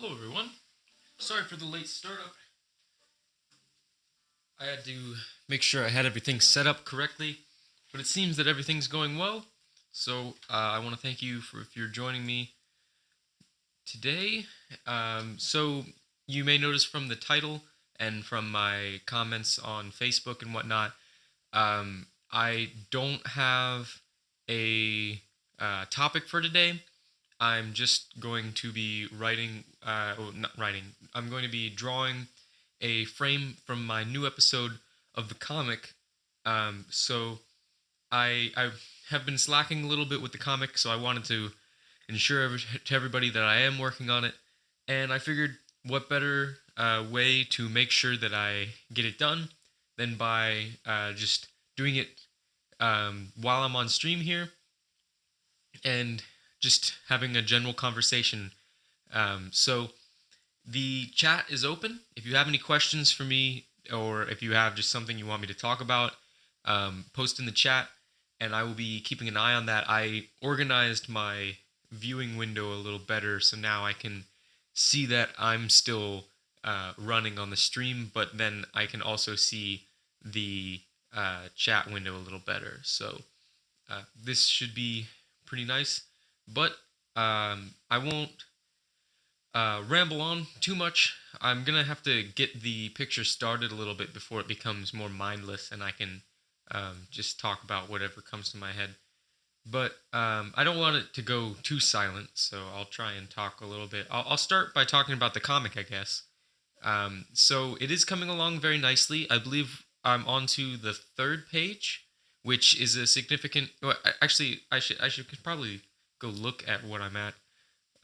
Hello, everyone. Sorry for the late startup. I had to make sure I had everything set up correctly, but it seems that everything's going well. So I want to thank you for if you're joining me today. So you may notice from the title and from my comments on Facebook and whatnot, I don't have a topic for today. I'm just going to be writing, not writing, I'm going to be drawing a frame from my new episode of the comic. So I have been slacking a little bit with the comic, so I wanted to ensure to everybody that I am working on it. And I figured what better way to make sure that I get it done than by just doing it while I'm on stream here and just having a general conversation. So the chat is open. If you have any questions for me, or if you have just something you want me to talk about, post in the chat, and I will be keeping an eye on that. I organized my viewing window a little better, so now I can see that I'm still running on the stream, but then I can also see the chat window a little better. So this should be pretty nice, but I won't ramble on too much. I'm gonna have to get the picture started a little bit before it becomes more mindless, and I can just talk about whatever comes to my head. But I don't want it to go too silent, so I'll try and talk a little bit. I'll start by talking about the comic, I guess. So it is coming along very nicely. I believe I'm onto the third page, which is a significant. Well, actually, I should probably go look at what I'm at,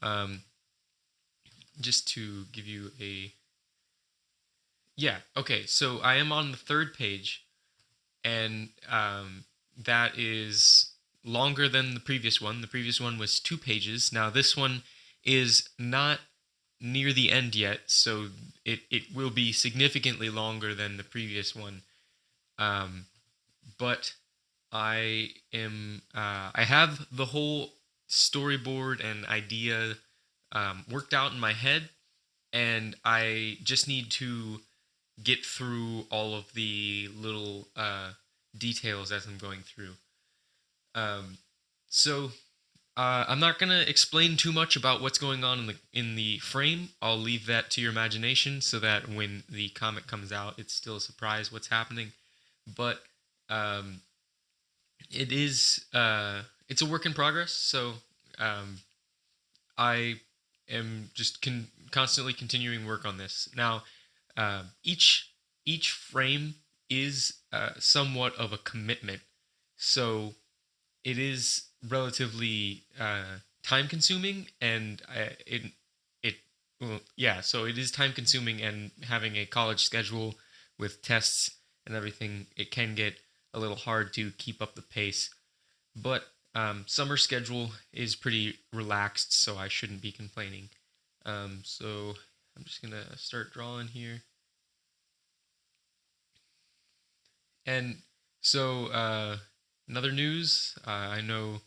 um, just to give you a. Yeah. Okay. So I am on the third page, and that is longer than the previous one. The previous one was 2 pages. Now this one is not near the end yet, so it will be significantly longer than the previous one. Um, but I have the whole storyboard and idea worked out in my head, and I just need to get through all of the little details as I'm going through. Um, so I'm not gonna explain too much about what's going on in the frame. I'll leave that to your imagination, so that when the comic comes out, it's still a surprise what's happening. But um, it's a work in progress. So um, I am just constantly continuing work on this. Now, each frame is somewhat of a commitment, so it is relatively time consuming, and it well, yeah, so it is time consuming, and having a college schedule with tests and everything, it can get a little hard to keep up the pace. But summer schedule is pretty relaxed, so I shouldn't be complaining. So I'm just gonna start drawing here. And so, another news, I know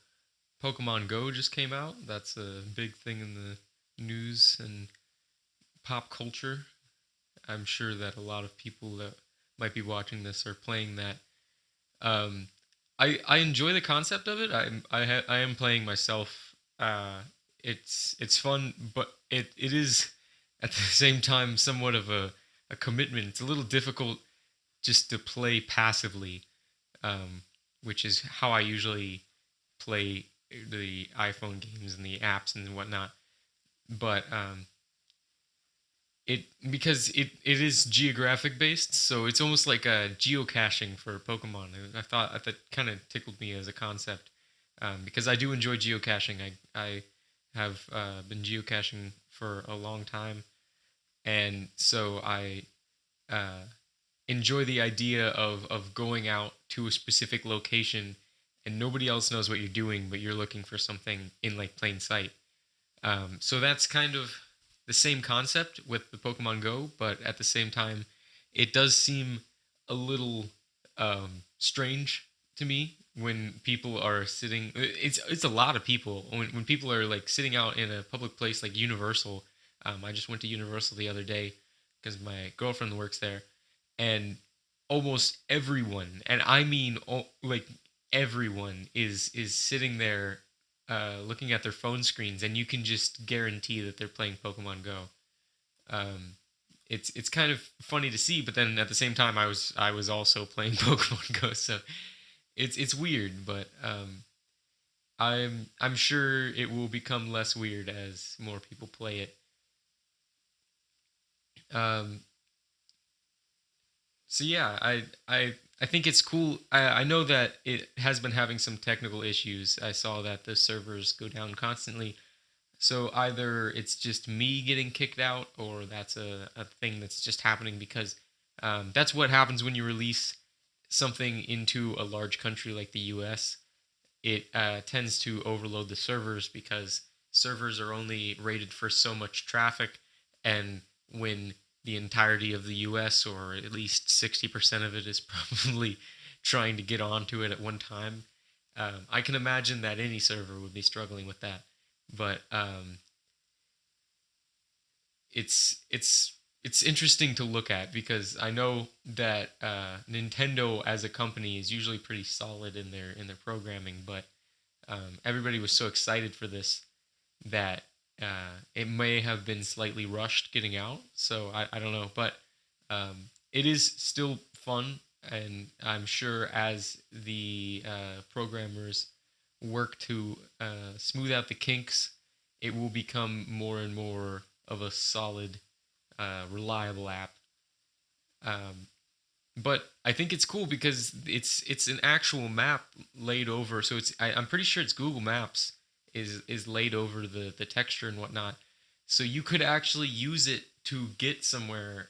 Pokemon Go just came out. That's a big thing in the news and pop culture. I'm sure that a lot of people that might be watching this are playing that. Um, I enjoy the concept of it. I am playing myself. It's fun, but it is at the same time somewhat of a commitment. It's a little difficult just to play passively, um, which is how I usually play the iPhone games and the apps and whatnot. But it because it is geographic based, so it's almost like a geocaching for Pokemon. I thought that kind of tickled me as a concept, because I do enjoy geocaching. I have been geocaching for a long time, and so I uh, enjoy the idea of going out to a specific location and nobody else knows what you're doing, but you're looking for something in like plain sight. So that's kind of the same concept with the Pokemon Go, but at the same time, it does seem a little strange to me when people are sitting. It's a lot of people when people are like sitting out in a public place like Universal. I just went to Universal the other day because my girlfriend works there, and almost everyone, and I mean like everyone, is sitting there looking at their phone screens, and you can just guarantee that they're playing Pokemon Go. Um, it's kind of funny to see, but then at the same time, I was also playing Pokemon Go, so it's weird, but I'm sure it will become less weird as more people play it. Um, so yeah, I think it's cool. I know that it has been having some technical issues. I saw that the servers go down constantly. So either it's just me getting kicked out, or that's a thing that's just happening because that's what happens when you release something into a large country like the U.S. It tends to overload the servers because servers are only rated for so much traffic, and when the entirety of the US, or at least 60% of it, is probably trying to get onto it at one time, I can imagine that any server would be struggling with that. But it's interesting to look at because I know that Nintendo as a company is usually pretty solid in their programming, but everybody was so excited for this that it may have been slightly rushed getting out. So I don't know, but it is still fun, and I'm sure as the programmers work to smooth out the kinks, it will become more and more of a solid, reliable app. Um, but I think it's cool because it's an actual map laid over. So I'm pretty sure it's Google Maps is laid over the texture and whatnot. So you could actually use it to get somewhere.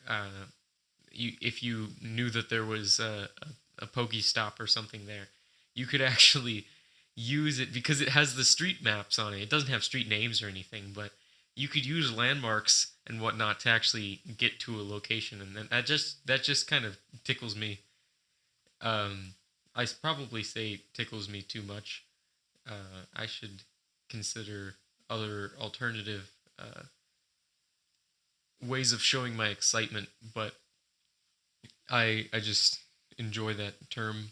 If you knew that there was a Pokestop or something there, you could actually use it because it has the street maps on it. It doesn't have street names or anything, but you could use landmarks and whatnot to actually get to a location, and then that just kind of tickles me. Um, I probably say tickles me too much. I should consider other alternative ways of showing my excitement, but I just enjoy that term.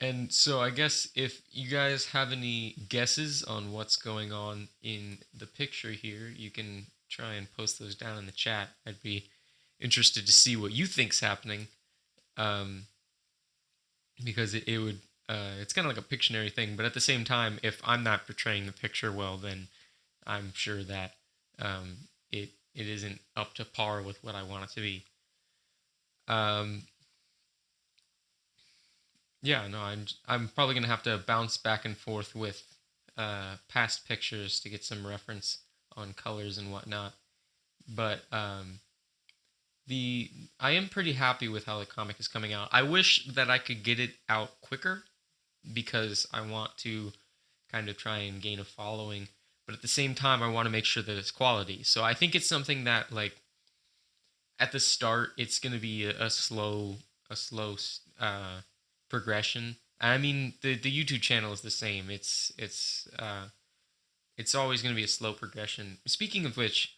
And so I guess if you guys have any guesses on what's going on in the picture here, you can try and post those down in the chat. I'd be interested to see what you think's happening, um, because it would it's kind of like a Pictionary thing, but at the same time, if I'm not portraying the picture well, then I'm sure that it isn't up to par with what I want it to be. Um, Yeah, no, I'm probably gonna have to bounce back and forth with past pictures to get some reference on colors and whatnot. But the I am pretty happy with how the comic is coming out. I wish that I could get it out quicker because I want to kind of try and gain a following, but at the same time, I want to make sure that it's quality. So I think it's something that like at the start, it's gonna be a slow progression. I mean, the YouTube channel is the same. It's always going to be a slow progression. Speaking of which,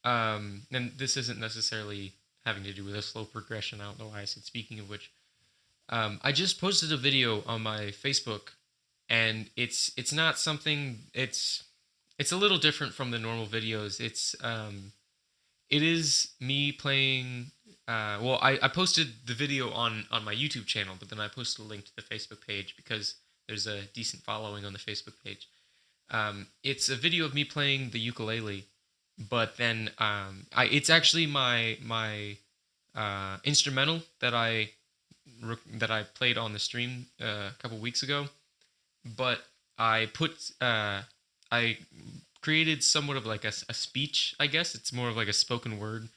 and this isn't necessarily having to do with a slow progression. I don't know why I said speaking of which. I just posted a video on my Facebook, and it's not something. It's a little different from the normal videos. It is me playing. Well, I posted the video on my YouTube channel, but then I posted a link to the Facebook page because there's a decent following on the Facebook page. It's a video of me playing the ukulele, but then it's actually my instrumental that I played on the stream a couple weeks ago. But I created somewhat of like a speech. I guess it's more of like a spoken word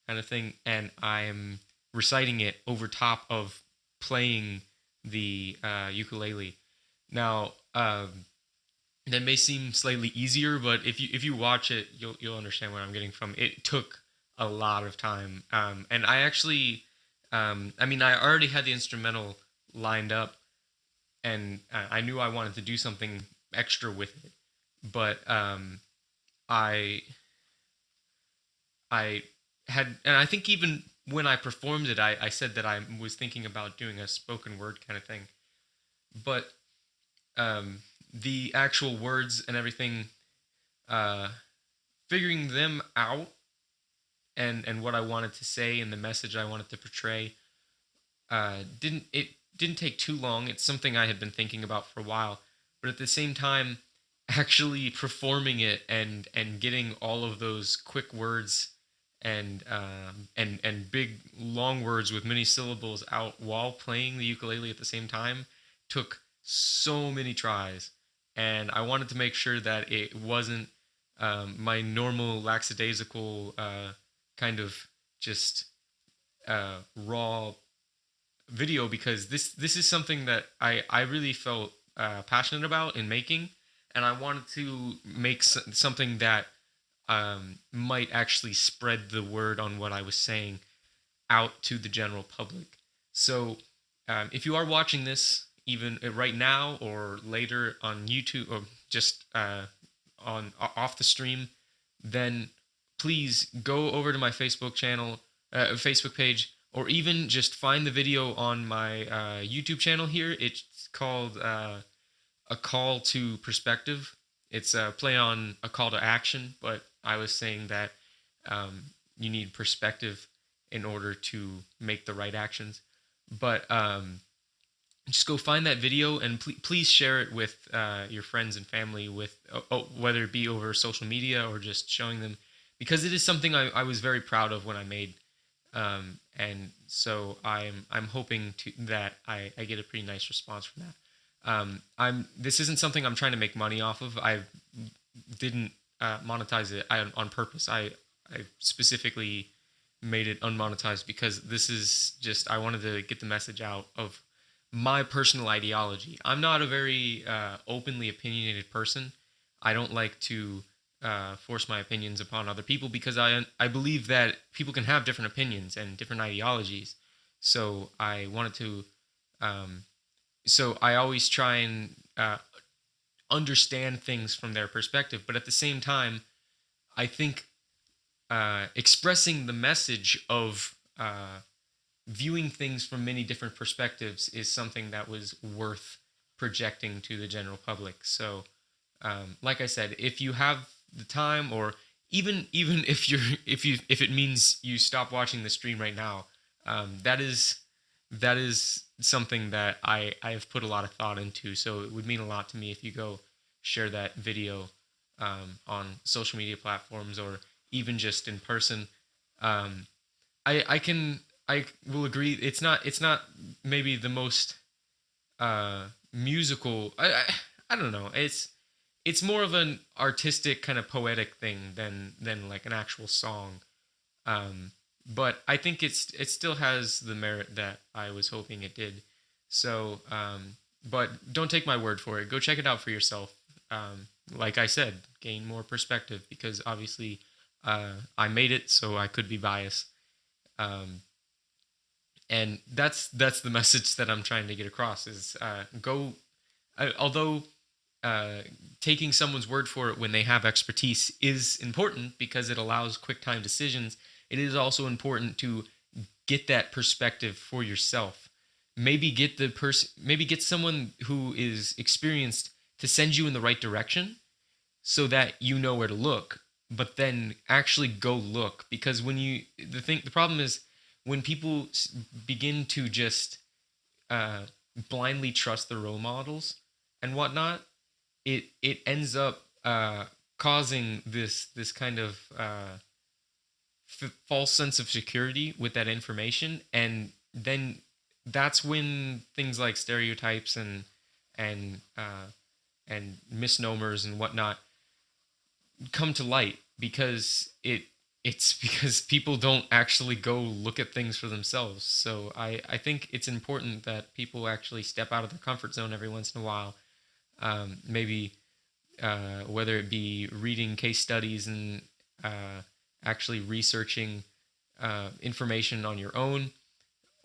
kind of thing, and I'm reciting it over top of playing the ukulele. Now, that may seem slightly easier, but if you watch it, you'll understand where I'm getting from. It took a lot of time, and I actually, I mean, I already had the instrumental lined up, and I knew I wanted to do something extra with it, but I I had, and I think even when I performed it, I said that I was thinking about doing a spoken word kind of thing. But um, the actual words and everything, uh, figuring them out, and what I wanted to say and the message I wanted to portray, didn't take too long. It's something I had been thinking about for a while, but at the same time, actually performing it and getting all of those quick words and big long words with many syllables out while playing the ukulele at the same time took so many tries, and I wanted to make sure that it wasn't my normal lackadaisical kind of just raw video, because this is something that I really felt passionate about in making, and I wanted to make something that might actually spread the word on what I was saying out to the general public. So if you are watching this, even right now or later on YouTube, or just on off the stream, then please go over to my Facebook channel, Facebook page, or even just find the video on my YouTube channel here. It's called A Call to Perspective. It's a play on a call to action, but I was saying that you need perspective in order to make the right actions. But just go find that video and please share it with your friends and family, with whether it be over social media or just showing them, because it is something I was very proud of when I made, and so I'm hoping that I get a pretty nice response from that. I'm This isn't something I'm trying to make money off of. I didn't monetize it on purpose. I specifically made it unmonetized because this is just, I wanted to get the message out of my personal ideology. I'm not a very openly opinionated person. I don't like to force my opinions upon other people because I believe that people can have different opinions and different ideologies. So I wanted to. So I always try and understand things from their perspective, but at the same time, I think expressing the message of viewing things from many different perspectives is something that was worth projecting to the general public. So, like I said, if you have the time, or even if it means you stop watching the stream right now, that is something that I have put a lot of thought into. So it would mean a lot to me if you go share that video on social media platforms, or even just in person. Um, I will agree. It's not maybe the most musical. I don't know. It's more of an artistic kind of poetic thing than like an actual song. Um, but I think it still has the merit that I was hoping it did. So, but don't take my word for it. Go check it out for yourself. Like I said, gain more perspective, because obviously I made it, so I could be biased. Um, and that's the message that I'm trying to get across. Is go although taking someone's word for it when they have expertise is important because it allows quick time decisions, it is also important to get that perspective for yourself. Maybe get someone who is experienced to send you in the right direction so that you know where to look, but then actually go look. Because the problem is when people begin to just uh, blindly trust their role models and whatnot, it ends up causing this kind of false sense of security with that information, and then that's when things like stereotypes and and misnomers and whatnot come to light, because it's because people don't actually go look at things for themselves. So I think it's important that people actually step out of their comfort zone every once in a while. Maybe whether it be reading case studies and actually researching information on your own,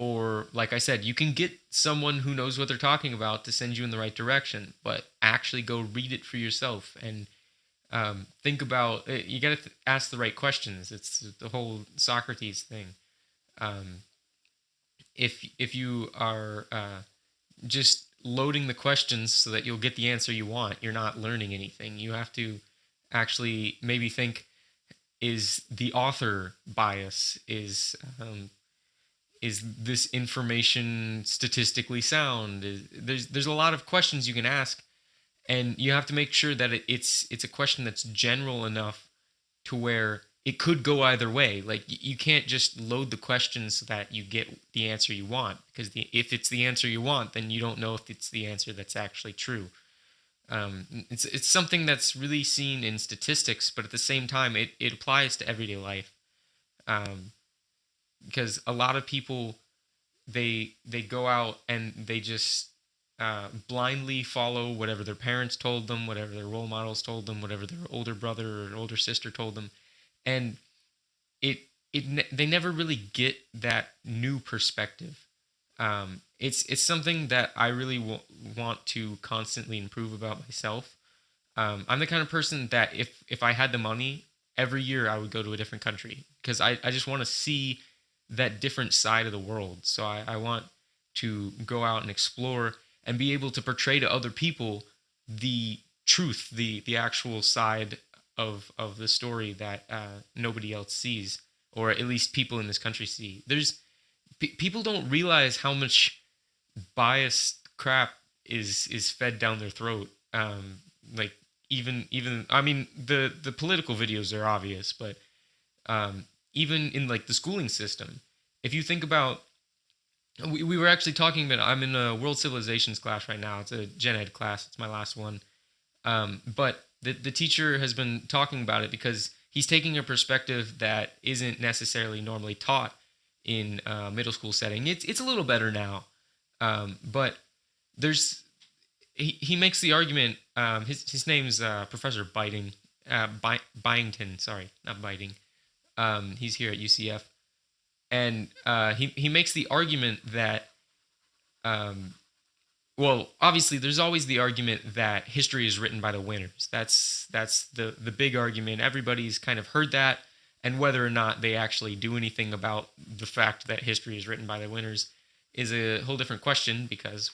or like I said, you can get someone who knows what they're talking about to send you in the right direction, but actually go read it for yourself and Think about you got to ask the right questions. It's the whole Socrates thing. Um, if you are just loading the questions so that you'll get the answer you want, you're not learning anything. You have to actually maybe think: is the author bias? Is this information statistically sound? There's a lot of questions you can ask, and you have to make sure that it's a question that's general enough to where it could go either way. Like you can't just load the questions so that you get the answer you want, because if it's the answer you want, then you don't know if it's the answer that's actually true. It's something that's really seen in statistics, but at the same time, it applies to everyday life. Um, because a lot of people they go out and they just blindly follow whatever their parents told them, whatever their role models told them, whatever their older brother or older sister told them, and it they never really get that new perspective. It's something that I really want to constantly improve about myself. I'm the kind of person that if I had the money, every year I would go to a different country, because I just want to see that different side of the world. So I want to go out and explore and be able to portray to other people the truth, the actual side of the story that nobody else sees, or at least people in this country see. People don't realize how much biased crap is fed down their throat. Like even I mean the political videos are obvious, but even in like the schooling system, if you think about, we were actually talking about, I'm in a world civilizations class right now. It's a gen ed class. It's my last one. But the teacher has been talking about it because he's taking a perspective that isn't necessarily normally taught in middle school setting. It's a little better now, but there's he makes the argument. His name's Professor Byington. Sorry, not Biting. He's here at UCF, and he makes the argument that um, well, obviously, there's always the argument that history is written by the winners. That's the big argument. Everybody's kind of heard that, and whether or not they actually do anything about the fact that history is written by the winners is a whole different question, because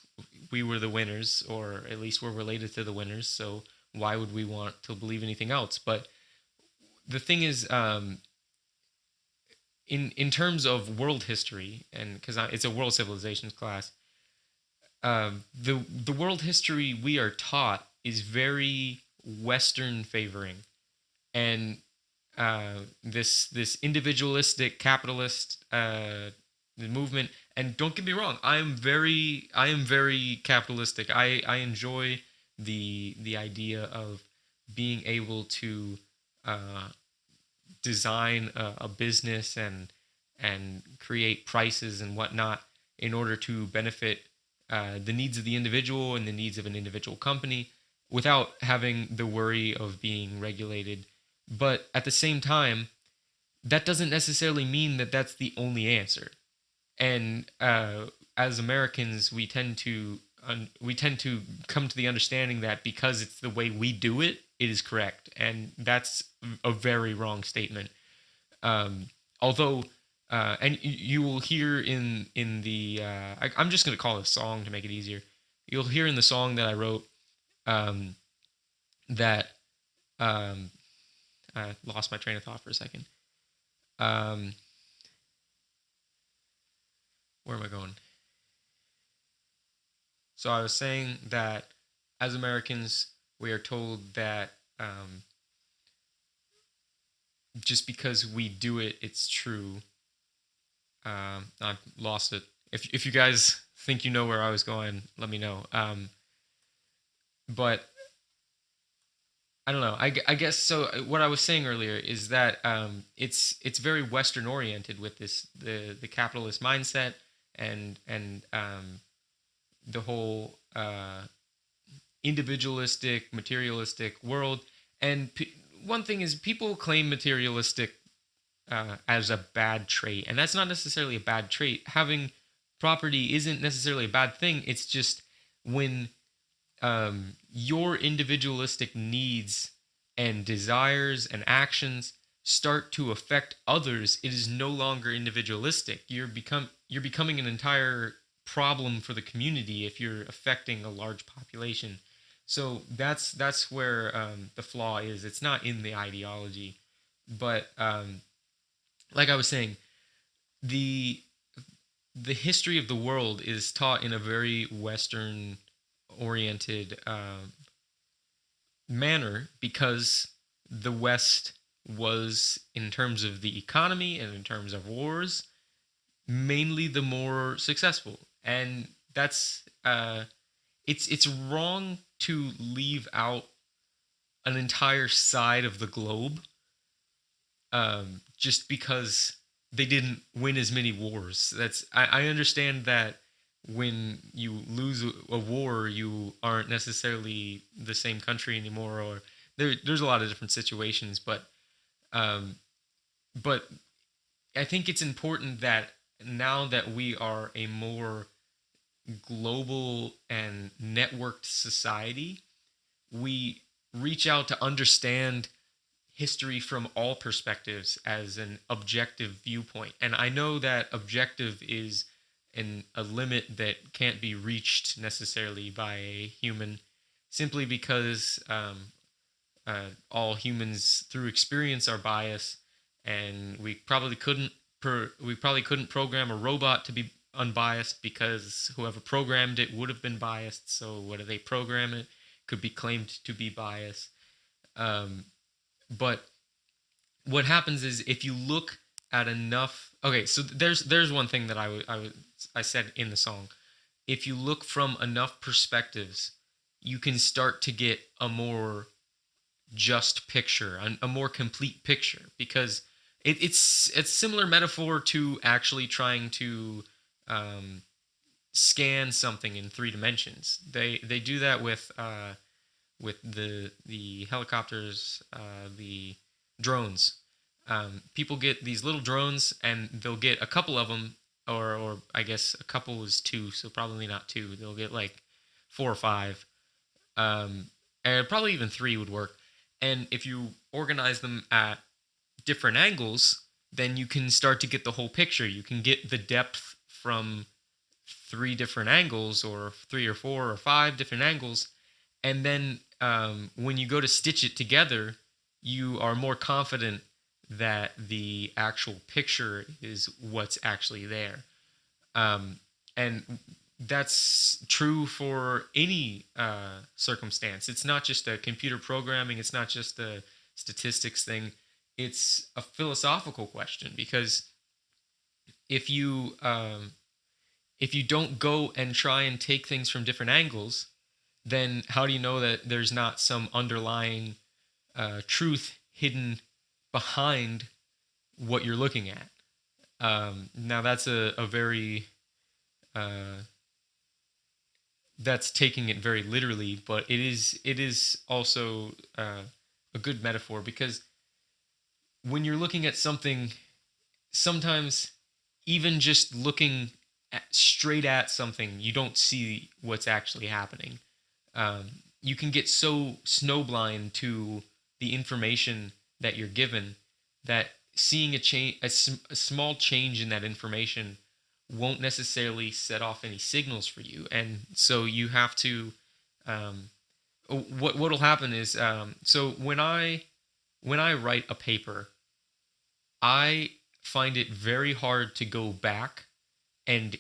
we were the winners, or at least we're related to the winners. So why would we want to believe anything else? But the thing is, in terms of world history, and because it's a world civilizations class, the world history we are taught is very Western favoring, and this individualistic capitalist movement. And don't get me wrong, I am very capitalistic. I enjoy the idea of being able to uh, design a business and create prices and whatnot in order to benefit the needs of the individual and the needs of an individual company without having the worry of being regulated. But at the same time, that doesn't necessarily mean that that's the only answer. And as Americans, we tend to come to the understanding that because it's the way we do it, it is correct, and that's a very wrong statement. Um, Although, and you will hear in the I'm just going to call it a song to make it easier. You'll hear in the song that I wrote um, that um, I lost my train of thought for a second. Um, where am I going? So I was saying that as Americans, we are told that just because we do it, it's true. I've lost it. If you guys think you know where I was going, let me know. But I don't know. I guess so. What I was saying earlier is that it's very Western oriented with this the capitalist mindset and the whole individualistic, materialistic world. And one thing is, people claim materialistic as a bad trait, and that's not necessarily a bad trait. Having property isn't necessarily a bad thing. It's just when your individualistic needs and desires and actions start to affect others, it is no longer individualistic. You're becoming an entire problem for the community if you're affecting a large population. So that's where the flaw is. It's not in the ideology, but like I was saying, the the history of the world is taught in a very Western oriented manner because the West was, in terms of the economy and in terms of wars, mainly the more successful. And that's it's wrong to leave out an entire side of the globe just because they didn't win as many wars. I understand that when you lose a war, you aren't necessarily the same country anymore, or there's a lot of different situations. Um, but I think it's important that now that we are a more global and networked society, we reach out to understand history from all perspectives as an objective viewpoint. And I know that objective is a limit that can't be reached necessarily by a human, simply because all humans through experience are biased, and we probably couldn't program a robot to be unbiased because whoever programmed it would have been biased. So whether they program it could be claimed to be biased. Um, but what happens is if you look at enough, okay, so there's one thing that I said in the song. If you look from enough perspectives, you can start to get a more just picture, a more complete picture, because it's similar metaphor to actually trying to um, scan something in 3 dimensions. They do that with the helicopters, the drones. People get these little drones, and they'll get a couple of them, or I guess a couple is two, so probably not two. They'll get like 4 or 5, and probably even 3 would work. And if you organize them at different angles, then you can start to get the whole picture. You can get the depth from 3 different angles, or 3 or 4 or 5 different angles, and then when you go to stitch it together, you are more confident that the actual picture is what's actually there. And that's true for any circumstance. It's not just a computer programming, it's not just a statistics thing. It's a philosophical question, because if you if you don't go and try and take things from different angles, then how do you know that there's not some underlying truth hidden behind what you're looking at? Now that's a very that's taking it very literally, but it is also a good metaphor, because when you're looking at something, sometimes even just looking straight at something, you don't see what's actually happening. You can get so snowblind to the information that you're given that seeing a small change in that information won't necessarily set off any signals for you. And so you have to um, what'll happen is, so when I write a paper, I find it very hard to go back and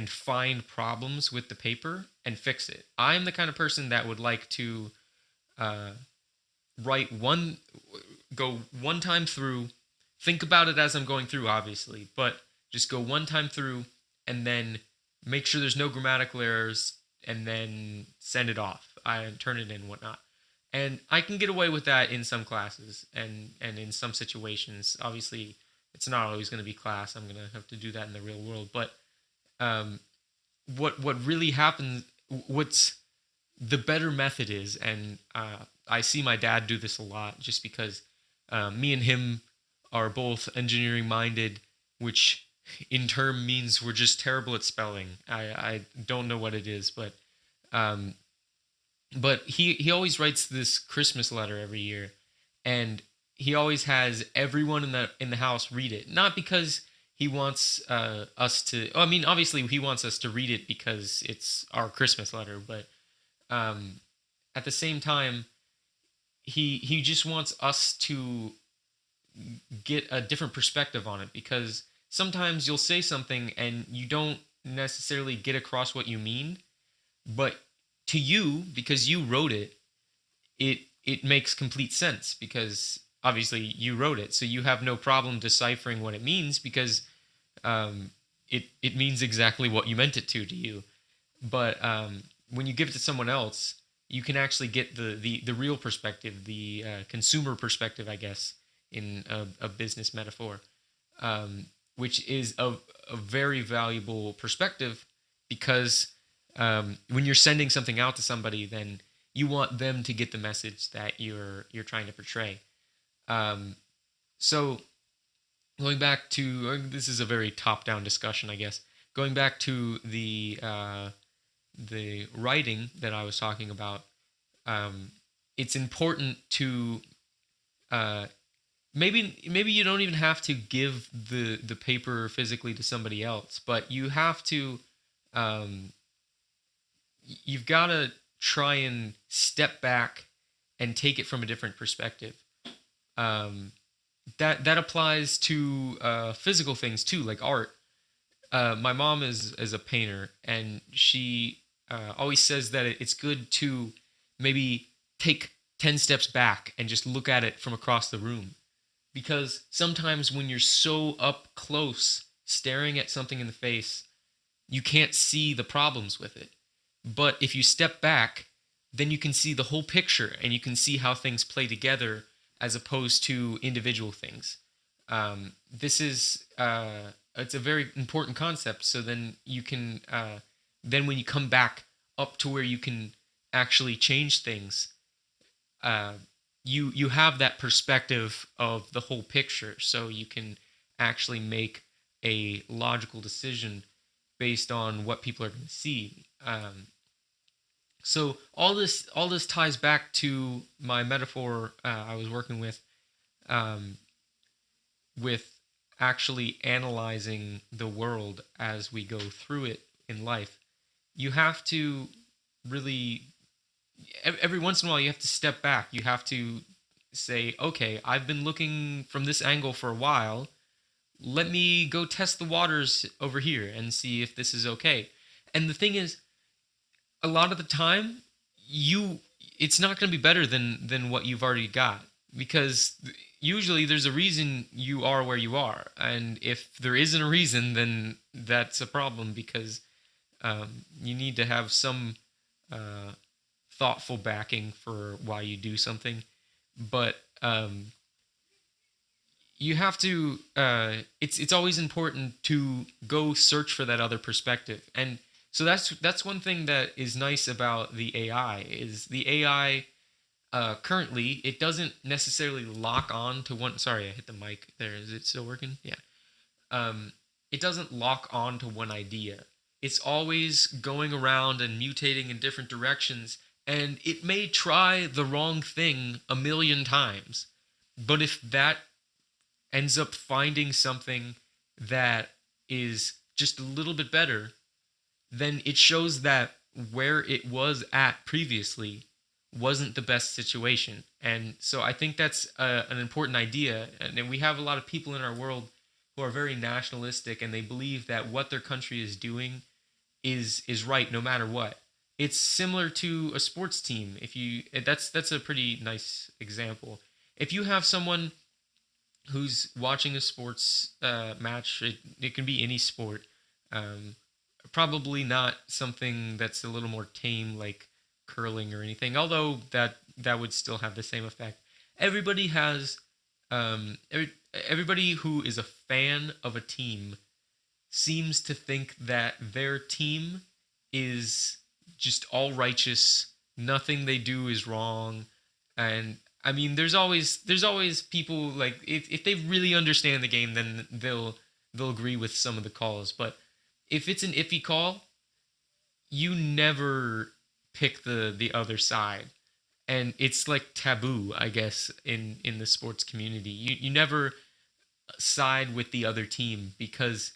find problems with the paper and fix it. I'm the kind of person that would like to uh, write one, go one time through, think about it as I'm going through, obviously, but just go one time through and then make sure there's no grammatical errors, and then send it off. I turn it in and whatnot. And I can get away with that in some classes and in some situations. Obviously, it's not always going to be class. I'm going to have to do that in the real world. But um, what really happens, what's the better method is, and I see my dad do this a lot, just because me and him are both engineering minded, which in turn means we're just terrible at spelling. I don't know what it is, but um, but he always writes this Christmas letter every year, and he always has everyone in the house read it. Not because he wants us to. Oh, I mean, obviously he wants us to read it because it's our Christmas letter, but um, at the same time, he just wants us to get a different perspective on it, because sometimes you'll say something and you don't necessarily get across what you mean, but to you, because you wrote it, it makes complete sense, because obviously you wrote it, so you have no problem deciphering what it means, because it means exactly what you meant it to you. But when you give it to someone else, you can actually get the real perspective, the consumer perspective, I guess, in a business metaphor, which is a very valuable perspective, because when you're sending something out to somebody, then you want them to get the message that you're trying to portray. Um, so going back to this is a very top down discussion, I guess. Going back to the writing that I was talking about, um, it's important to uh, maybe you don't even have to give the paper physically to somebody else, but you have to um, you've got to try and step back and take it from a different perspective. Um, that applies to physical things too, like art. My mom is a painter, and she always says that it's good to maybe take 10 steps back and just look at it from across the room, because sometimes when you're so up close staring at something in the face, you can't see the problems with it. But if you step back, then you can see the whole picture and you can see how things play together as opposed to individual things. This is it's a very important concept. So then you can then when you come back up to where you can actually change things, uh, you have that perspective of the whole picture, so you can actually make a logical decision based on what people are going to see. So all this ties back to my metaphor I was working um, with actually analyzing the world as we go through it in life. You have to really every once in a while you have to step back. You have to say, okay, I've been looking from this angle for a while. Let me go test the waters over here and see if this is okay. And the thing is, a lot of the time, you it's not going to be better than what you've already got, because usually there's a reason you are where you are, and if there isn't a reason, then that's a problem, because you need to have some uh, thoughtful backing for why you do something. But you have to it's always important to go search for that other perspective. And so that's one thing that is nice about the AI, is the AI currently it doesn't necessarily lock on to one. Sorry, I hit the mic there. Is it still working? Yeah. It doesn't lock on to one idea. It's always going around and mutating in different directions, and it may try the wrong thing a million times. But if that ends up finding something that is just a little bit better, then it shows that where it was at previously wasn't the best situation. And so I think that's an important idea. And we have a lot of people in our world who are very nationalistic, and they believe that what their country is doing is right no matter what. It's similar to a sports team. If you that's a pretty nice example. If you have someone who's watching a sports match, it can be any sport. Um, Probably not something that's a little more tame like curling or anything, although that would still have the same effect. Everybody has everybody who is a fan of a team seems to think that their team is just all righteous. Nothing they do is wrong. And I mean, there's always people like, if they really understand the game, then they'll agree with some of the calls. But if it's an iffy call, you never pick the other side, and it's like taboo, I guess, in the sports community. You never side with the other team because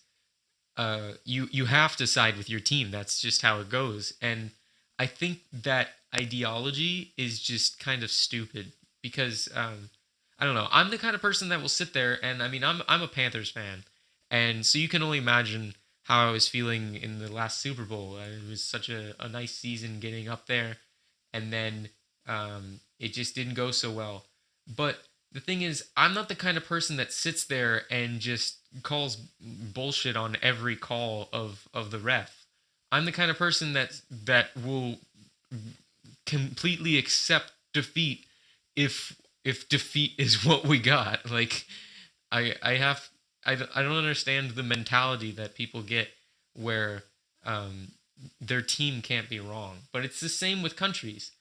you have to side with your team. That's just how it goes. And I think that ideology is just kind of stupid because I don't know. I'm the kind of person that will sit there, and I mean, I'm a Panthers fan, and so you can only imagine how I was feeling in the last Super Bowl. It was such a nice season getting up there, and then it just didn't go so well. But the thing is, I'm not the kind of person that sits there and just calls bullshit on every call of the ref. I'm the kind of person that will completely accept defeat if defeat is what we got. Like I have I don't understand the mentality that people get where um, their team can't be wrong. But it's the same with countries.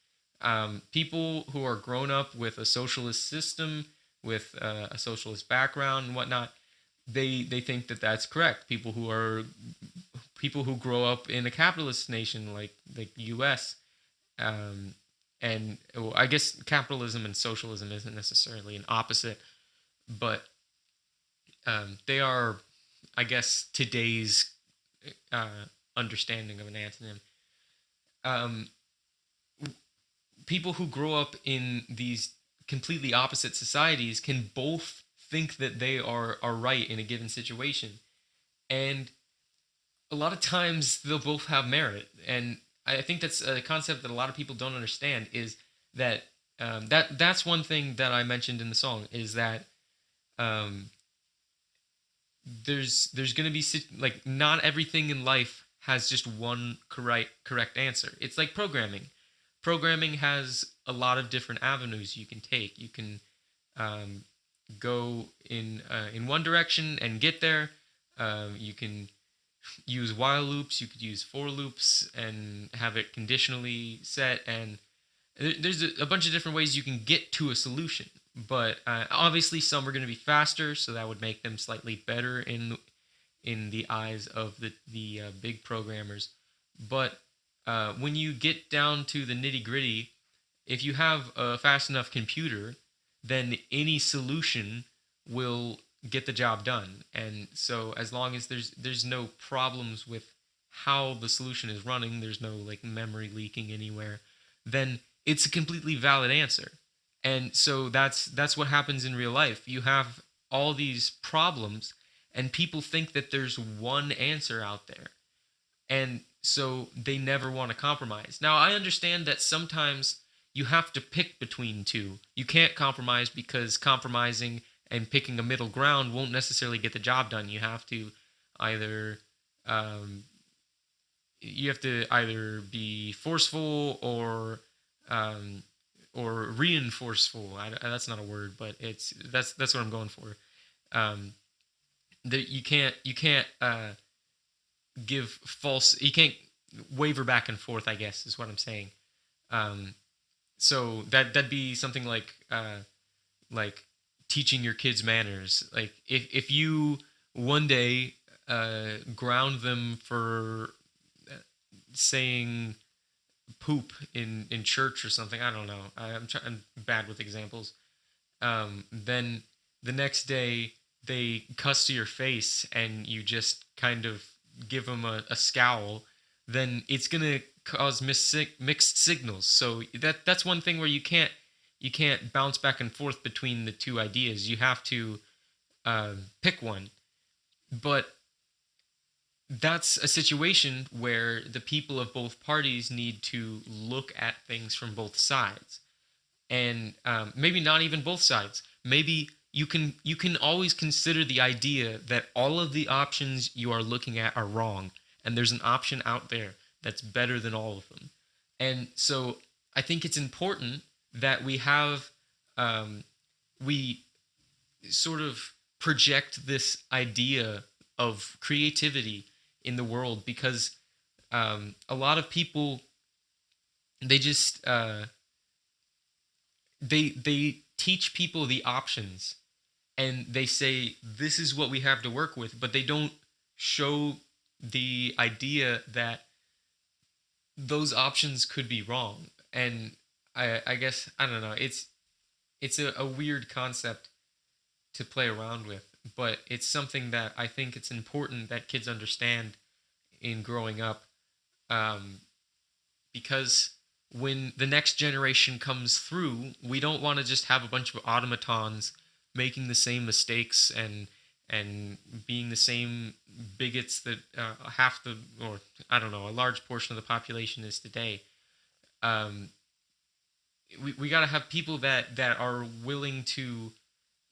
People who are grown up with a socialist system, with a socialist background and whatnot, they think that that's correct. People who grow up in a capitalist nation like the U.S. Um, and well, I guess capitalism and socialism isn't necessarily an opposite, but they are, I guess, today's uh, understanding of an antonym. Um, People who grow up in these completely opposite societies can both think that they are right in a given situation, and a lot of times they'll both have merit. And I think that's a concept that a lot of people don't understand is that that's one thing that I mentioned in the song is that um, there's going to be like not everything in life has just one correct answer. It's like programming. Programming has a lot of different avenues you can take. You can um, go in one direction and get there. You can use while loops. You could use for loops and have it conditionally set. And there's a bunch of different ways you can get to a solution. But obviously, some are going to be faster, so that would make them slightly better in the eyes of the big programmers. But when you get down to the nitty gritty, if you have a fast enough computer, then any solution will get the job done. And so as long as there's no problems with how the solution is running, there's no like memory leaking anywhere, then it's a completely valid answer. And so that's what happens in real life. You have all these problems and people think that there's one answer out there. And so they never want to compromise. Now, I understand that sometimes you have to pick between two. You can't compromise because compromising and picking a middle ground won't necessarily get the job done. Either um, you have to either be forceful um, or reinforceful. That's not a word, but that's what I'm going for. Um, that you can't give false. You can't waver back and forth, I guess is what I'm saying. Um, so that'd be something like teaching your kids manners. Like if you one day ground them for saying poop in church or something, I don't know. I'm bad with examples. Then the next day they cuss to your face and you just kind of give them a scowl, then it's gonna cause mixed signals. So that's one thing where you can't bounce back and forth between the two ideas. You have to pick one. But that's a situation where the people of both parties need to look at things from both sides, and maybe not even both sides. Maybe you can always consider the idea that all of the options you are looking at are wrong, and there's an option out there that's better than all of them. And so I think it's important that um, we sort of project this idea of creativity in the world because a lot of people they just they teach people the options and they say this is what we have to work with, but they don't show the idea that those options could be wrong. And I guess I don't know. It's a weird concept to play around with, but it's something that I think it's important that kids understand in growing up, um, because when the next generation comes through, we don't want to just have a bunch of automatons making the same mistakes and being the same bigots that half the, or I don't know, a large portion of the population is today. Um, we got to have people that are willing to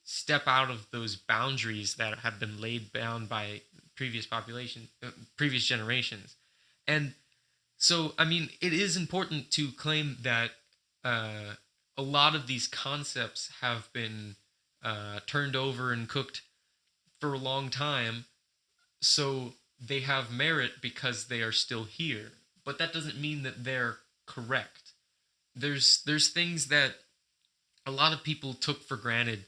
step out of those boundaries that have been laid down by previous generations. And so, I mean, it is important to claim that uh, a lot of these concepts have been turned over and cooked for a long time, so they have merit because they are still here. But that doesn't mean that they're correct. There's things that a lot of people took for granted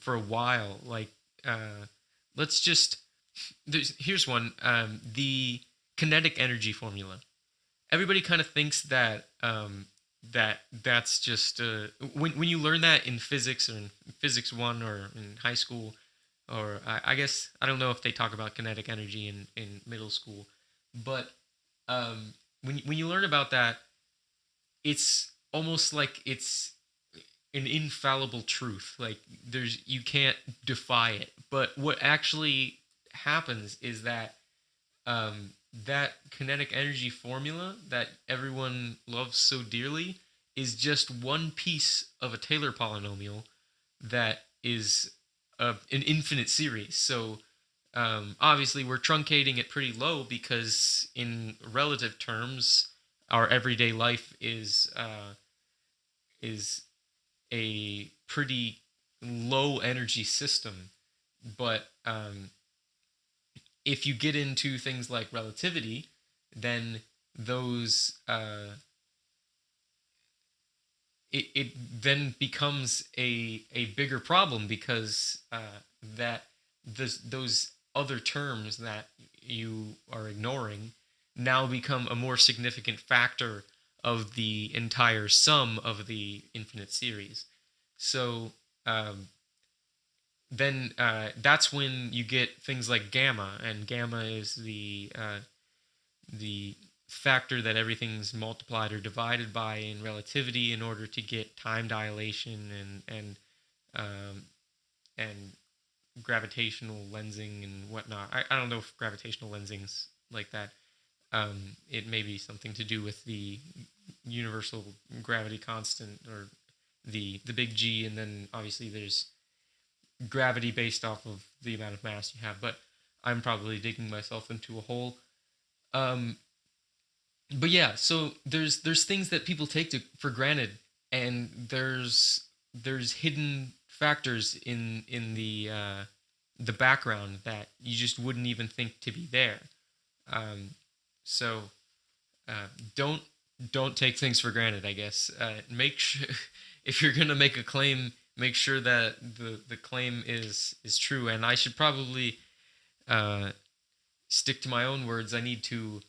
for a while. Like, uh, let's just here's one: the kinetic energy formula. Everybody kind of thinks that that's just when you learn that in physics or in physics one or in high school, or I guess I don't know if they talk about kinetic energy in middle school, but when you learn about that, it's almost like it's an infallible truth. Like you can't defy it. But what actually happens is that that kinetic energy formula that everyone loves so dearly is just one piece of a Taylor polynomial that is an infinite series. So obviously, we're truncating it pretty low because, in relative terms, our everyday life is a pretty low energy system. But if you get into things like relativity, then those it then becomes a bigger problem because that those other terms that you are ignoring now become a more significant factor of the entire sum of the infinite series. So then that's when you get things like gamma, and gamma is the factor that everything's multiplied or divided by in relativity in order to get time dilation um, and gravitational lensing and whatnot. I don't know if gravitational lensing's like that. It may be something to do with the universal gravity constant or the big G, and then obviously there's gravity based off of the amount of mass you have. But I'm probably digging myself into a hole. Um, but yeah, so there's things that people take for granted, and there's hidden factors in the background that you just wouldn't even think to be there. Um, so uh, don't don't take things for granted. I guess make sure if you're gonna make a claim, make sure that the claim is true. And I should probably uh, stick to my own words. I need to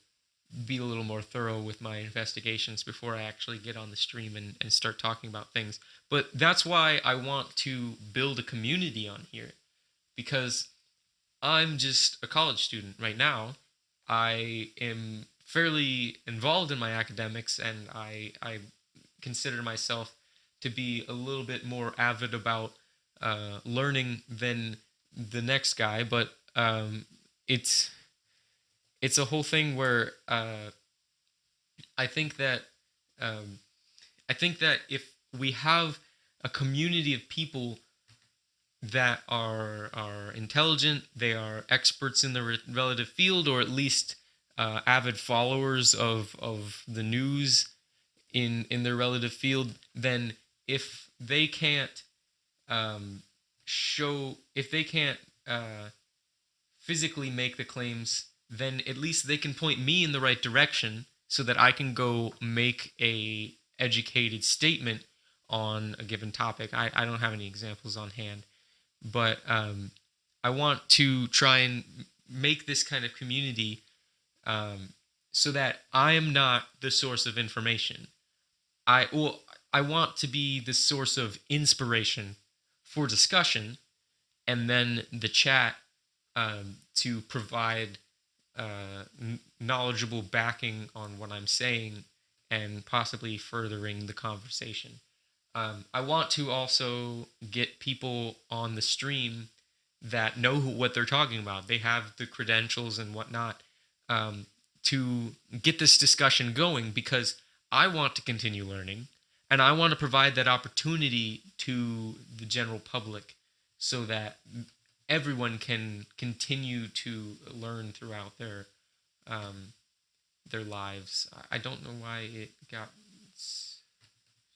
be a little more thorough with my investigations before I actually get on the stream and start talking about things. But that's why I want to build a community on here, because I'm just a college student right now. I am fairly involved in my academics, and I consider myself to be a little bit more avid about learning than the next guy. But it's it's a whole thing where I think that um, I think that if we have a community of people that are intelligent, they are experts in the relative field, or at least avid followers of the news in their relative field, then if they can't if they can't physically make the claims, then at least they can point me in the right direction so that I can go make a educated statement on a given topic. I don't have any examples on hand, but I want to try and make this kind of community, um, so that I am not the source of information. I want to be the source of inspiration for discussion, and then the chat to provide knowledgeable backing on what I'm saying and possibly furthering the conversation. I want to also get people on the stream that know what they're talking about. They have the credentials and whatnot um, to get this discussion going because I want to continue learning and I want to provide that opportunity to the general public so that everyone can continue to learn throughout um, their lives. I don't know why it got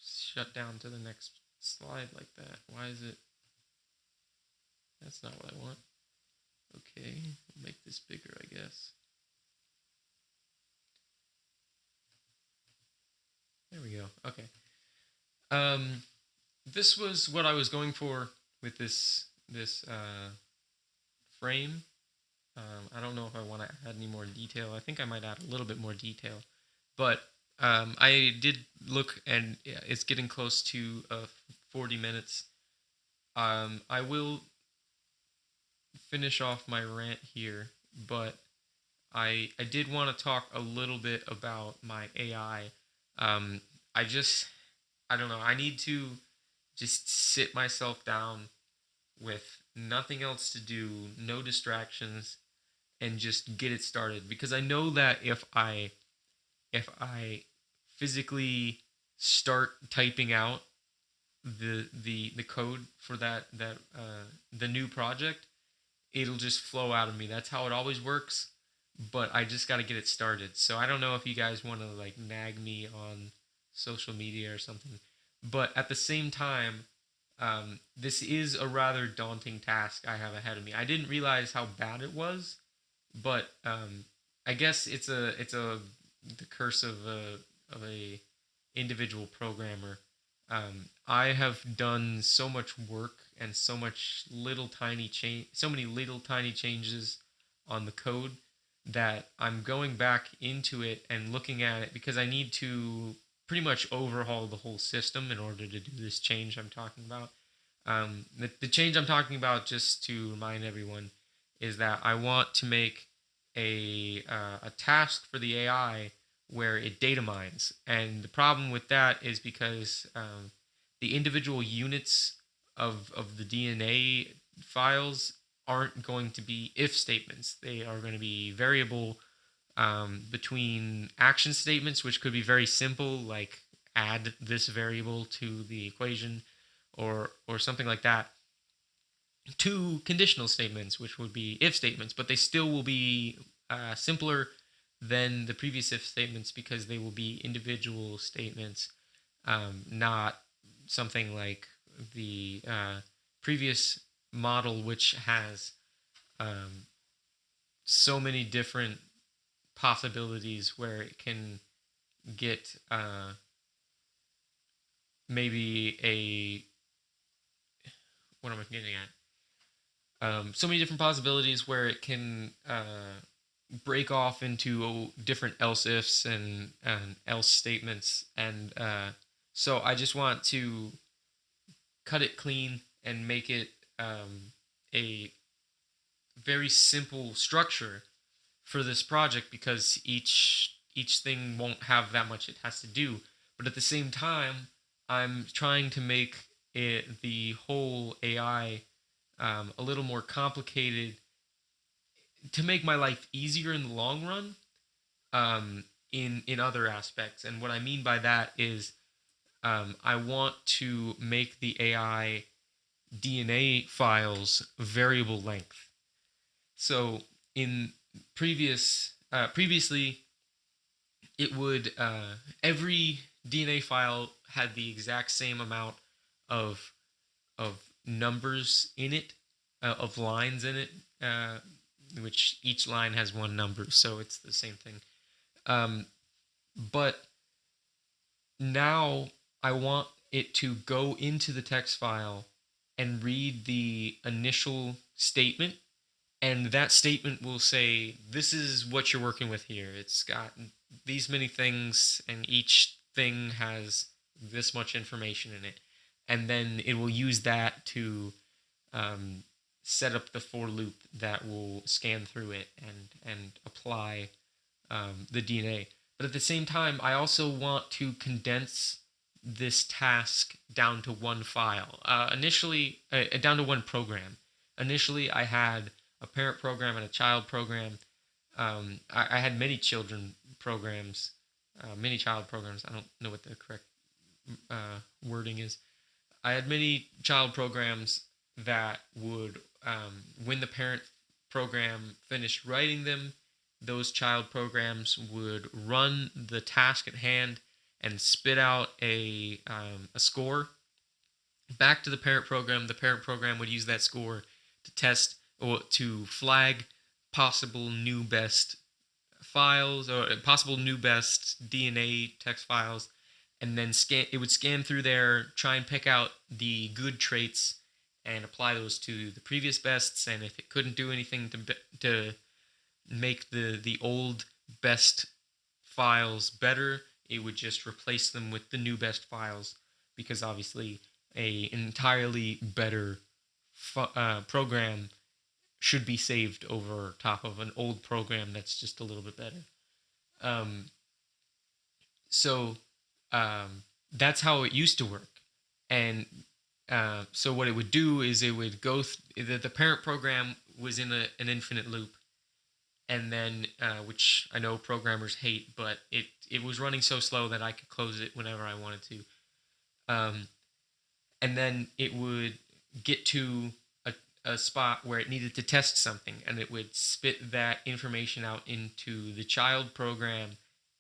shut down to the next slide like that. Why is it? That's not what I want. Okay, we'll make this bigger, I guess. There we go. Okay. Um, this was what I was going for with this frame. I don't know if I want to add any more detail. I think I might add a little bit more detail, but I did look, and it's getting close to 40 minutes. I will finish off my rant here, but I did want to talk a little bit about my AI. Um, I just I don't know. I need to just sit myself down with nothing else to do, no distractions, and just get it started. Because I know that if I physically start typing out the code for the new project, it'll just flow out of me. That's how it always works. But I just got to get it started. So I don't know if you guys want to like nag me on social media or something. But at the same time, this is a rather daunting task I have ahead of me. I didn't realize how bad it was, but I guess it's a the curse of a individual programmer. I have done so much work and so many little tiny changes on the code that I'm going back into it and looking at it because I need to pretty much overhaul the whole system in order to do this change I'm talking about. The change I'm talking about, just to remind everyone, is that I want to make a task for the AI where it data mines, and the problem with that is because the individual units of the DNA files aren't going to be if statements. They are going to be variable between action statements, which could be very simple, like add this variable to the equation, or something like that, to conditional statements, which would be if statements, but they still will be simpler than the previous if statements because they will be individual statements, not something like the previous model, which has um, so many different possibilities where it can get maybe a what am I getting at? So many different possibilities where it can break off into different else ifs and else statements, and so I just want to cut it clean and make it a very simple structure for this project because each thing won't have that much it has to do. But at the same time, I'm trying to make the whole AI a little more complicated to make my life easier in the long run, in other aspects. And what I mean by that is I want to make the AI DNA files variable length. So in previously, it would every DNA file had the exact same amount of numbers in it, of lines in it, which each line has one number, so it's the same thing. But now I want it to go into the text file and read the initial statement and that statement will say, this is what you're working with here. It's got these many things, and each thing has this much information in it. And then it will use that to um, set up the for loop that will scan through it and apply the DNA. But at the same time, I also want to condense this task down to one file. Initially, down to one program. Initially, I had a parent program and a child program. I had many children programs, many child programs. I don't know what the correct wording is. I had many child programs that would, when the parent program finished writing them, those child programs would run the task at hand and spit out a score back to the parent program. The parent program would use that score to test or to flag possible new best files or possible new best DNA text files, and then it would scan through there, try and pick out the good traits and apply those to the previous bests. And if it couldn't do anything to make the old best files better, it would just replace them with the new best files, because obviously a entirely better program should be saved over top of an old program that's just a little bit better. Um, so that's how it used to work. And so what it would do is it would go the parent program was in an infinite loop, and then which I know programmers hate, but it was running so slow that I could close it whenever I wanted to. Um, and then it would get to a spot where it needed to test something, and it would spit that information out into the child program,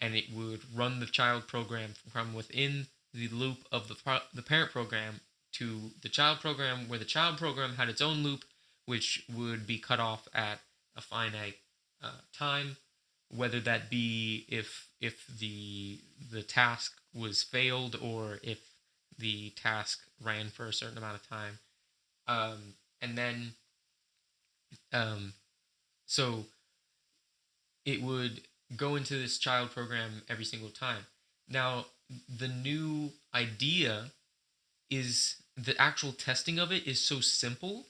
and it would run the child program from within the loop of the parent program to the child program, where the child program had its own loop, which would be cut off at a finite time, whether that be if the task was failed or if the task ran for a certain amount of time. And then um, so it would go into this child program every single time. Now, the new idea is the actual testing of it is so simple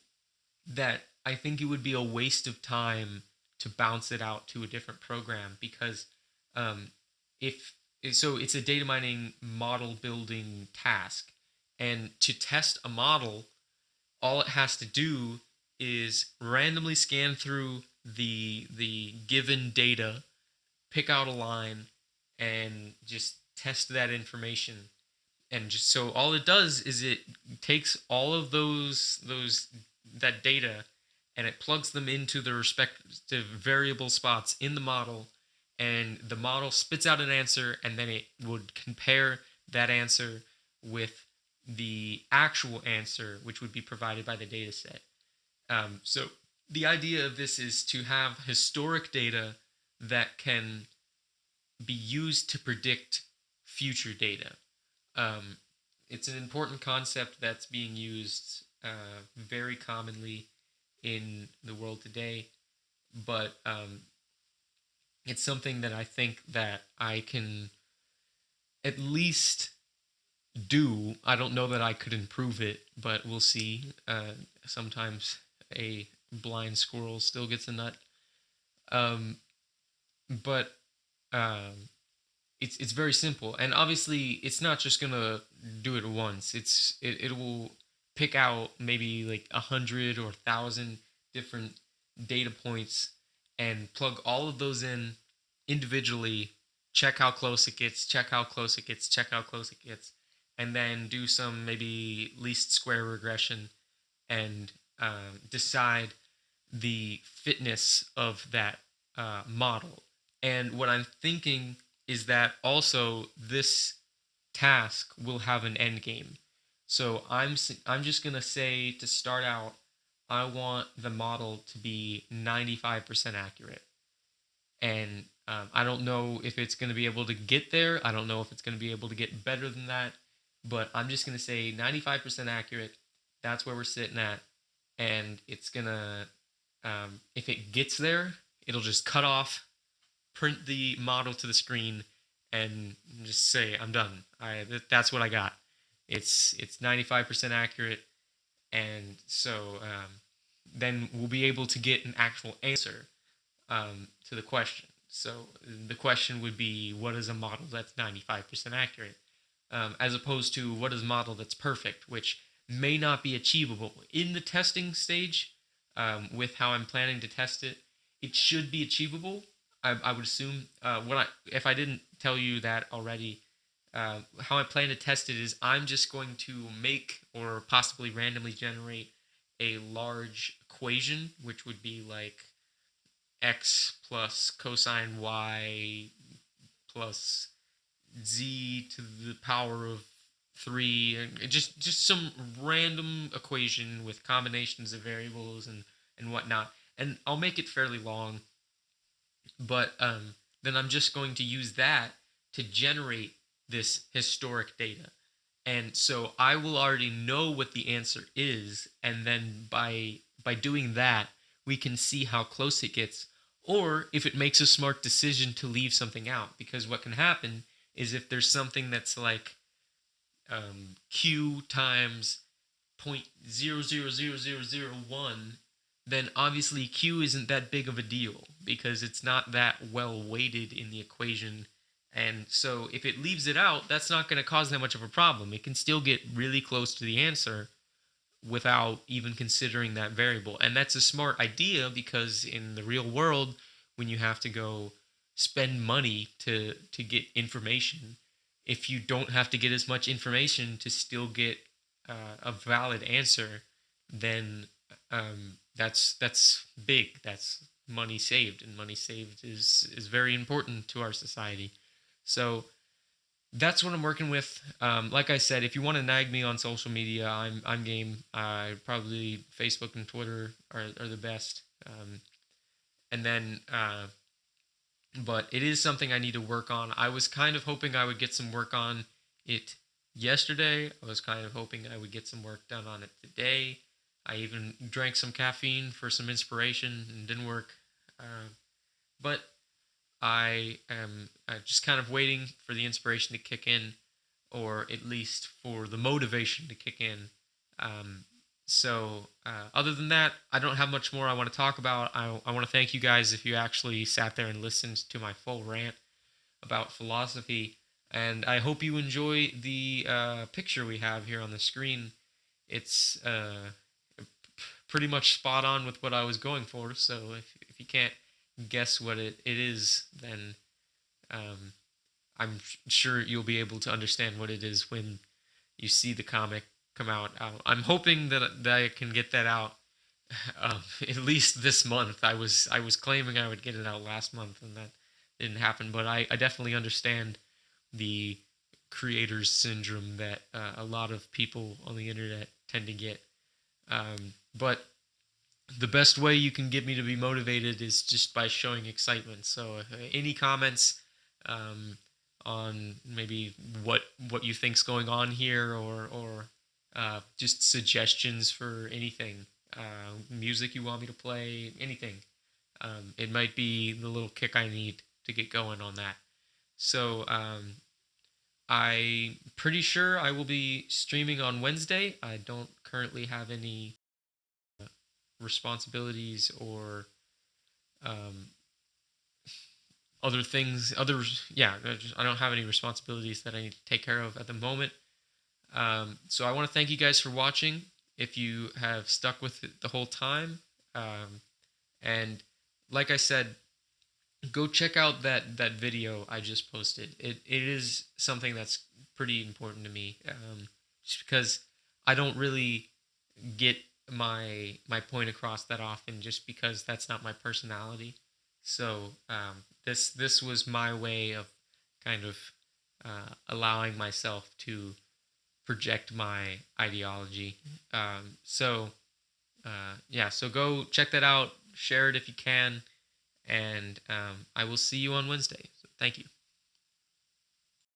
that I think it would be a waste of time to bounce it out to a different program, because um, if so, it's a data mining model building task, and to test a model, all it has to do is randomly scan through the given data, pick out a line, and just test that information. And just so all it does is it takes all of those that data, and it plugs them into the respective variable spots in the model, and the model spits out an answer, and then it would compare that answer with the actual answer, which would be provided by the data set. So the idea of this is to have historic data that can be used to predict future data. Um, it's an important concept that's being used very commonly in the world today, but it's something that I think that I can at least do. I don't know that I could improve it, but we'll see. Sometimes a blind squirrel still gets a nut. Um, but um, it's very simple, and obviously it's not just gonna do it once. It will pick out maybe like 100 or 1,000 different data points and plug all of those in individually, check how close it gets, check how close it gets, check how close it gets, and then do some maybe least square regression and decide the fitness of that model. And what I'm thinking is that also this task will have an end game. So I'm just gonna say, to start out, I want the model to be 95% accurate, and I don't know if it's gonna be able to get there. I don't know if it's gonna be able to get better than that, but I'm just gonna say 95% accurate. That's where we're sitting at, and it's gonna if it gets there, it'll just cut off, print the model to the screen, and just say I'm done. That's what I got. It's 95% accurate, and so then we'll be able to get an actual answer to the question. So the question would be, what is a model that's 95% accurate, as opposed to what is a model that's perfect, which may not be achievable in the testing stage. With how I'm planning to test it, it should be achievable. I would assume. If I didn't tell you that already, how I plan to test it is I'm just going to make or possibly randomly generate a large equation, which would be like x plus cosine y plus z to the power of 3, and just some random equation with combinations of variables and whatnot. And I'll make it fairly long, but then I'm just going to use that to generate this historic data. And so I will already know what the answer is, and then by doing that, we can see how close it gets, or if it makes a smart decision to leave something out. Because what can happen is if there's something that's like q times 0.000001, then obviously q isn't that big of a deal because it's not that well weighted in the equation. And so if it leaves it out, that's not going to cause that much of a problem. It can still get really close to the answer without even considering that variable. And that's a smart idea because in the real world, when you have to go spend money to get information, if you don't have to get as much information to still get a valid answer, then that's big. That's money saved, and money saved is very important to our society. So that's what I'm working with. Like I said, if you want to nag me on social media, I'm game. Probably Facebook and Twitter are the best. And then, but it is something I need to work on. I was kind of hoping I would get some work on it yesterday. I was kind of hoping I would get some work done on it today. I even drank some caffeine for some inspiration and didn't work. But I am just kind of waiting for the inspiration to kick in, or at least for the motivation to kick in. Other than that, I don't have much more I want to talk about. I want to thank you guys if you actually sat there and listened to my full rant about philosophy. And I hope you enjoy the picture we have here on the screen. It's pretty much spot on with what I was going for. So if you can't guess what it is, then I'm sure you'll be able to understand what it is when you see the comic come out. I'm hoping that I can get that out at least this month. I was claiming I would get it out last month, and that didn't happen. But I definitely understand the creator's syndrome that a lot of people on the internet tend to get. But the best way you can get me to be motivated is just by showing excitement. So any comments on maybe what you think's going on here, or just suggestions for anything, music you want me to play, anything. It might be the little kick I need to get going on that. So I'm pretty sure I will be streaming on Wednesday. I don't currently have any responsibilities or other things. I don't have any responsibilities that I need to take care of at the moment. So I want to thank you guys for watching. If you have stuck with it the whole time, and like I said, go check out that video I just posted. It is something that's pretty important to me, just because I don't really get my point across that often, just because that's not my personality. So this was my way of kind of allowing myself to project my ideology. So go check that out, share it if you can, and I will see you on Wednesday. So thank you.